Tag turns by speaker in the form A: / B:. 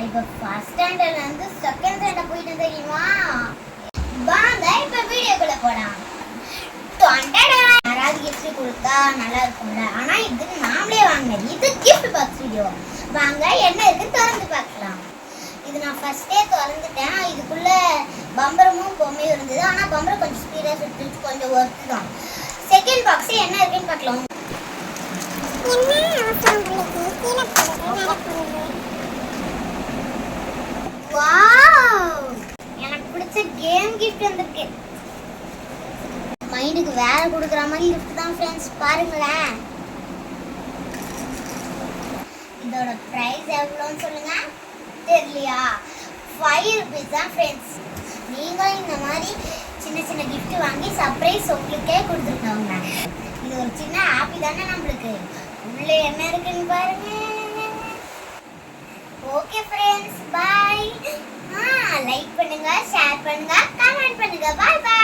A: இப்போ ஃபர்ஸ்ட் ஸ்டாண்டர்ட்ல இருந்து செகண்ட் ஸ்டாண்டர்ட் போயிட்டு தெரியுமா? வாங்க இப்போ வீடியோக்குள்ள போலாம். யாராவது கிஃப்ட் கொடுத்தா நல்லா இருக்கும்ல, ஆனா இது நாமளே வாங்கினது. இது கிஃப்ட் பாக்ஸ் வீடியோ. வாங்க என்ன இருக்குன்னு திறந்து பார்க்கலாம். இது நான் ஃபர்ஸ்டே திறந்துட்டேன். இதுக்குள்ள பம்பரமும் பொம்மையும் இருந்தது. ஆனா பம்பரம் கொஞ்சம் ஸ்பீடா சுட்டுச்சு, கொஞ்சம் ஒர்த்து தான். செகண்ட் பாக்ஸ் என்ன இருக்குன்னு பார்க்கலாம். வாவ், எனக்கு பிடிச்ச கேம் கிஃப்ட் வந்திருக்கு. மைண்டுக்கு வேற கொடுக்குற மாதிரி கிஃப்ட் தான் ஃப்ரெண்ட்ஸ், பாருங்களேன். இதோட பிரைஸ் எவ்வளோன்னு சொல்லுங்க. தெரியலையா? 5 rupees தான் ஃப்ரெண்ட்ஸ். நீங்களும் இந்த மாதிரி சின்ன சின்ன கிஃப்ட் வாங்கி சர்ப்ரைஸ் உங்களுக்கே கொடுத்துருக்காங்க. இது ஒரு சின்ன ஹாப்பி தானே நம்மளுக்கு. உள்ள என்ன இருக்குன்னு பாருங்க. Okay friends, bye. லைக் பண்ணுங்க, ஷேர் பண்ணுங்க, கமெண்ட் பண்ணுங்க. Bye by.